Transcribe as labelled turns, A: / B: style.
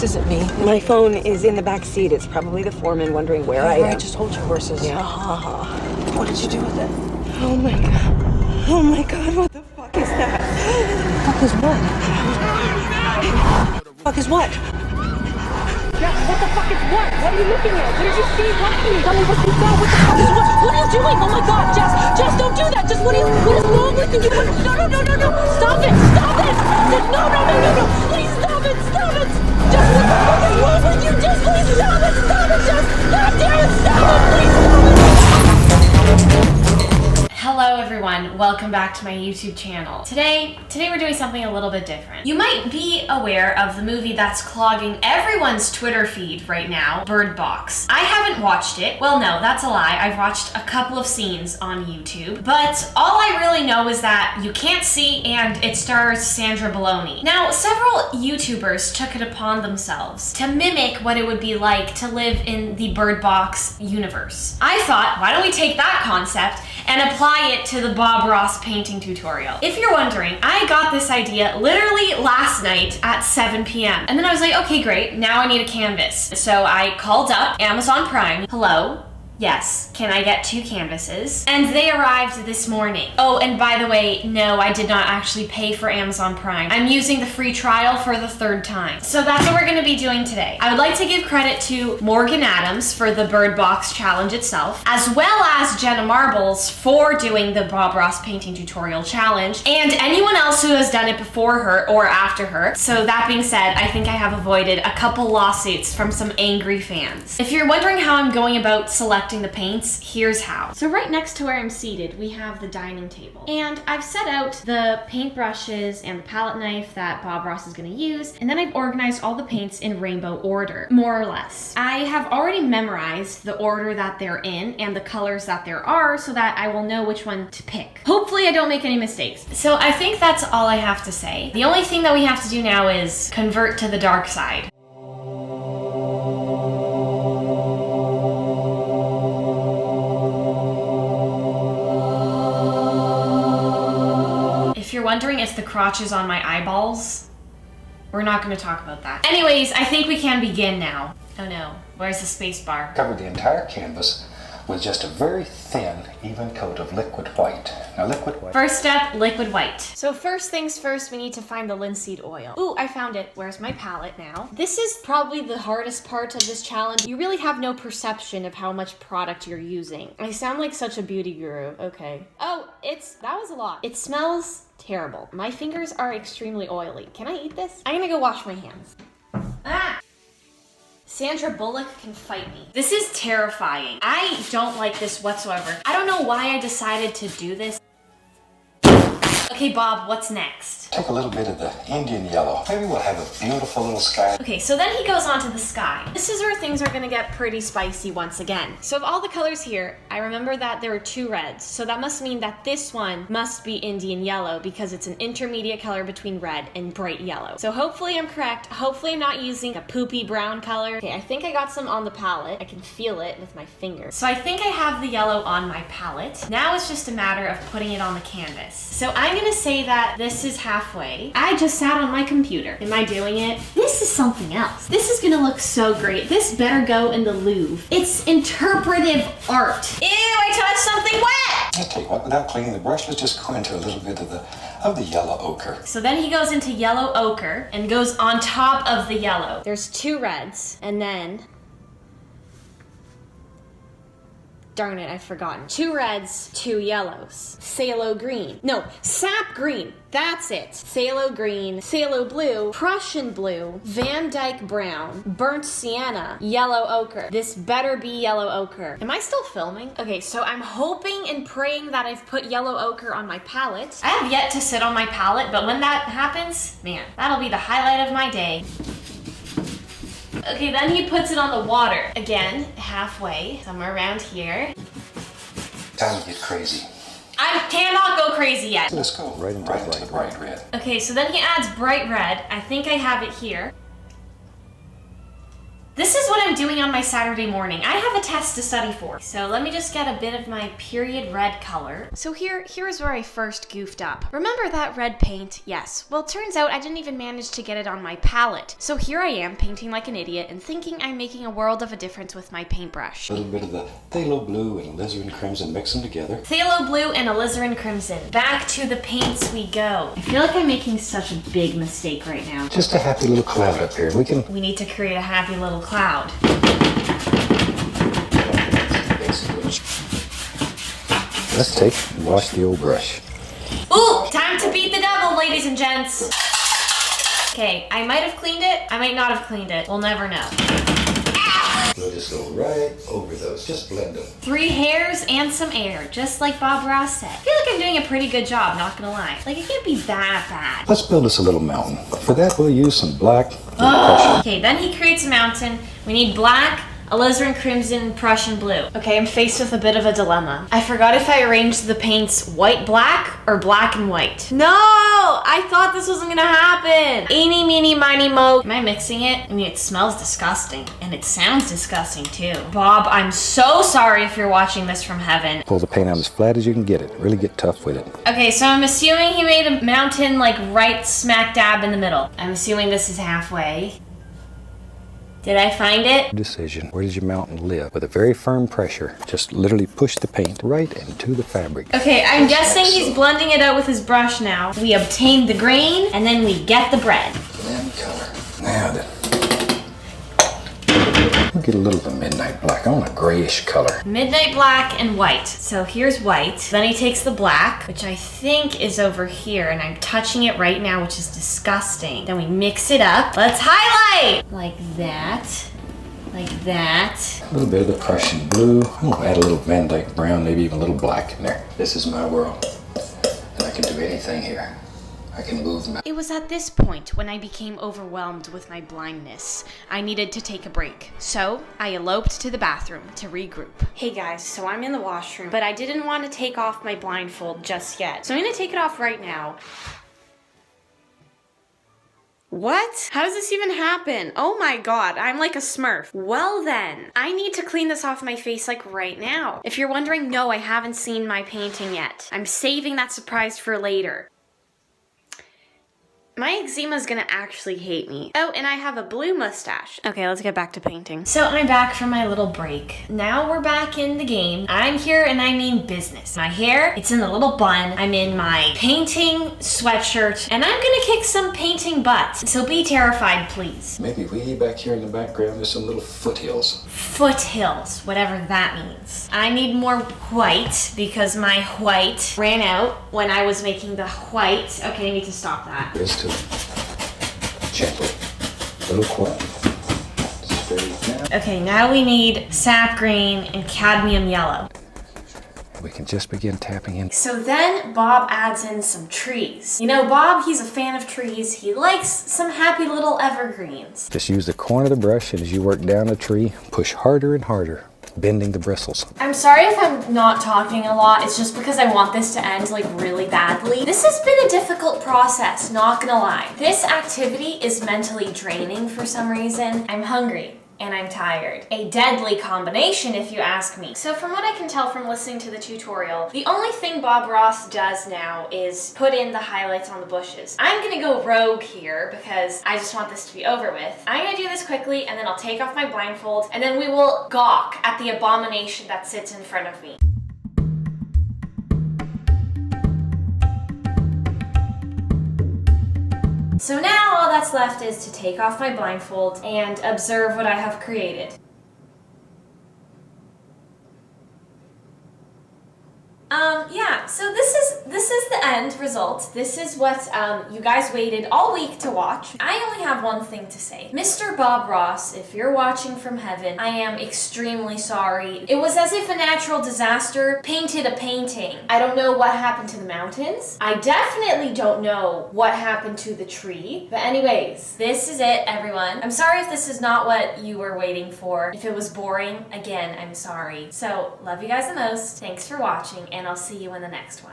A: This isn't me.
B: My phone is in the back seat. It's probably the foreman wondering where I am.
A: Just hold your horses.
B: Yeah.
A: What did you do with it?
B: Oh my god. Oh my god, what the fuck is that?
A: Fuck is what? Fuck is what?
B: Yeah, what the fuck is what? What are you looking at? What did you see? What are you?
A: Tell me what you saw. What the fuck is what? What are you doing? Oh my god, Jess! Jess, don't do that! Jess, what is wrong with you? No! Stop it! Stop it! No! Please stop it! Stop it! Jess, what the fuck is wrong with you? Jess, please stop it! Stop it, Jess! God damn it! Stop it! Please stop it!
C: Hello everyone, welcome back to my YouTube channel. Today we're doing something a little bit different. You might be aware of the movie that's clogging everyone's Twitter feed right now, Bird Box. I haven't watched it. Well, no, that's a lie. I've watched a couple of scenes on YouTube, but all I really know is that you can't see and it stars Sandra Belloni. Now, several YouTubers took it upon themselves to mimic what it would be like to live in the Bird Box universe. I thought, why don't we take that concept and apply it to the Bob Ross painting tutorial. If you're wondering, I got this idea literally last night at 7 p.m. And then I was like, okay, great, now I need a canvas. So I called up Amazon Prime. Hello? Yes, can I get 2 canvases? And they arrived this morning. Oh, and by the way, no, I did not actually pay for Amazon Prime. I'm using the free trial for the 3rd time. So that's what we're gonna be doing today. I would like to give credit to Morgan Adams for the Bird Box challenge itself, as well as Jenna Marbles for doing the Bob Ross painting tutorial challenge, and anyone else who has done it before her or after her. So that being said, I think I have avoided a couple lawsuits from some angry fans. If you're wondering how I'm going about selecting the paints, here's how. So right next to where I'm seated, we have the dining table. And I've set out the paint brushes and the palette knife that Bob Ross is gonna use, and then I've organized all the paints in rainbow order, more or less. I have already memorized the order that they're in and the colors that there are so that I will know which one to pick. Hopefully I don't make any mistakes. So I think that's all I have to say. The only thing that we have to do now is convert to the dark side. If you're wondering if the crotch is on my eyeballs, we're not going to talk about that. Anyways, I think we can begin now. Oh no, where's the space bar?
D: Covered the entire canvas with just a very thin, even coat of liquid white. Now, liquid white.
C: First step, liquid white. So first things first, we need to find the linseed oil. Ooh, I found it. Where's my palette now? This is probably the hardest part of this challenge. You really have no perception of how much product you're using. I sound like such a beauty guru. Okay. Oh, that was a lot. It smells terrible. My fingers are extremely oily. Can I eat this? I'm gonna go wash my hands. Ah! Sandra Bullock can fight me. This is terrifying. I don't like this whatsoever. I don't know why I decided to do this. Okay, Bob, what's next?
D: Take a little bit of the Indian yellow. Maybe we'll have a beautiful little sky.
C: Okay, so then he goes on to the sky. This is where things are gonna get pretty spicy once again. So of all the colors here, I remember that there were 2 reds. So that must mean that this one must be Indian yellow because it's an intermediate color between red and bright yellow. So hopefully I'm correct. Hopefully I'm not using a poopy brown color. Okay, I think I got some on the palette. I can feel it with my finger. So I think I have the yellow on my palette. Now it's just a matter of putting it on the canvas. So I'm gonna say that this is halfway. I just sat on my computer. Am I doing it? This is something else. This is gonna look so great. This better go in the Louvre. It's interpretive art. Ew, I touched something wet!
D: I'll tell you what, without cleaning the brush, let's just go into a little bit of the yellow ochre.
C: So then he goes into yellow ochre and goes on top of the yellow. There's 2 reds and then darn it, I've forgotten. 2 reds, 2 yellows. Phthalo green. No, sap green. That's it. Phthalo green, phthalo blue, Prussian blue, Van Dyke brown, burnt sienna, yellow ochre. This better be yellow ochre. Am I still filming? Okay, so I'm hoping and praying that I've put yellow ochre on my palette. I have yet to sit on my palette, but when that happens, man, that'll be the highlight of my day. Okay, then he puts it on the water. Again, halfway, somewhere around here.
D: Time to get crazy.
C: I cannot go crazy yet.
D: Let's go right into the bright red.
C: Okay, so then he adds bright red. I think I have it here. This is what I'm doing on my Saturday morning. I have a test to study for. So let me just get a bit of my period red color. So here's where I first goofed up. Remember that red paint? Yes. Well, turns out I didn't even manage to get it on my palette. So here I am painting like an idiot and thinking I'm making a world of a difference with my paintbrush.
D: A little bit of the phthalo blue and alizarin crimson, mix them together.
C: Phthalo blue and alizarin crimson. Back to the paints we go. I feel like I'm making such a big mistake right now.
D: Just a happy little cloud up here.
C: We need to create a happy little cloud.
D: Let's take and wash the old brush.
C: Ooh, time to beat the devil, ladies and gents. Okay, I might have cleaned it. I might not have cleaned it. We'll never know.
D: We'll just go right over those. Just blend them.
C: 3 hairs and some air, just like Bob Ross said. I feel like I'm doing a pretty good job, not gonna lie. Like, it can't be that bad.
D: Let's build us a little mountain. For that, we'll use some black and Prussian.
C: Okay, then he creates a mountain. We need black, alizarin crimson, Prussian blue. Okay, I'm faced with a bit of a dilemma. I forgot if I arranged the paints white black or black and white. No! I thought this wasn't gonna happen. Eeny, meeny, miny, mo. Am I mixing it? I mean, it smells disgusting and it sounds disgusting too. Bob, I'm so sorry if you're watching this from heaven.
D: Pull the paint out as flat as you can get it. Really get tough with it.
C: Okay, so I'm assuming he made a mountain like right smack dab in the middle. I'm assuming this is halfway. Did I find it?
D: Decision. Where does your mountain live? With a very firm pressure, just literally push the paint right into the fabric.
C: Okay, I'm guessing he's blending it out with his brush now. We obtain the grain, and then we get the bread.
D: And color. Now then. We'll get a little of a midnight black. I want a grayish color.
C: Midnight black and white. So here's white. Then he takes the black, which I think is over here, and I'm touching it right now, which is disgusting. Then we mix it up. Let's highlight! Like that. Like that.
D: A little bit of the Prussian blue. I'm gonna add a little Van Dyke brown, maybe even a little black in there. This is my world, and I can do anything here. I can move them.
C: It was at this point when I became overwhelmed with my blindness. I needed to take a break. So I eloped to the bathroom to regroup. Hey guys, so I'm in the washroom, but I didn't want to take off my blindfold just yet. So I'm gonna take it off right now. What? How does this even happen? Oh my god, I'm like a smurf. Well then, I need to clean this off my face like right now. If you're wondering, no, I haven't seen my painting yet. I'm saving that surprise for later. My eczema's gonna actually hate me. Oh, and I have a blue mustache. Okay, let's get back to painting. So I'm back from my little break. Now we're back in the game. I'm here and I mean business. My hair, it's in a little bun. I'm in my painting sweatshirt and I'm gonna kick some painting butt. So be terrified, please.
D: Maybe way back here in the background there's some little foothills.
C: Foothills, whatever that means. I need more white because my white ran out when I was making the white. Okay, I need to stop that.
D: There's two. Gently. A little quiet. Straight down.
C: Okay, now we need sap green and cadmium yellow.
D: We can just begin tapping in.
C: So then Bob adds in some trees. You know, Bob, he's a fan of trees. He likes some happy little evergreens.
D: Just use the corner of the brush, and as you work down the tree, push harder and harder, bending the bristles.
C: I'm sorry if I'm not talking a lot. It's just because I want this to end like really badly. This has been a difficult process, not gonna lie. This activity is mentally draining for some reason. I'm hungry. And I'm tired. A deadly combination if you ask me. So from what I can tell from listening to the tutorial, the only thing Bob Ross does now is put in the highlights on the bushes. I'm gonna go rogue here because I just want this to be over with. I'm gonna do this quickly and then I'll take off my blindfold and then we will gawk at the abomination that sits in front of me. So now all that's left is to take off my blindfold and observe what I have created. Yeah, so this is the end result. This is what you guys waited all week to watch. I only have one thing to say. Mr. Bob Ross, if you're watching from heaven, I am extremely sorry. It was as if a natural disaster painted a painting. I don't know what happened to the mountains. I definitely don't know what happened to the tree. But anyways, this is it, everyone. I'm sorry if this is not what you were waiting for. If it was boring, again, I'm sorry. So, love you guys the most. Thanks for watching, and I'll see you in the next one.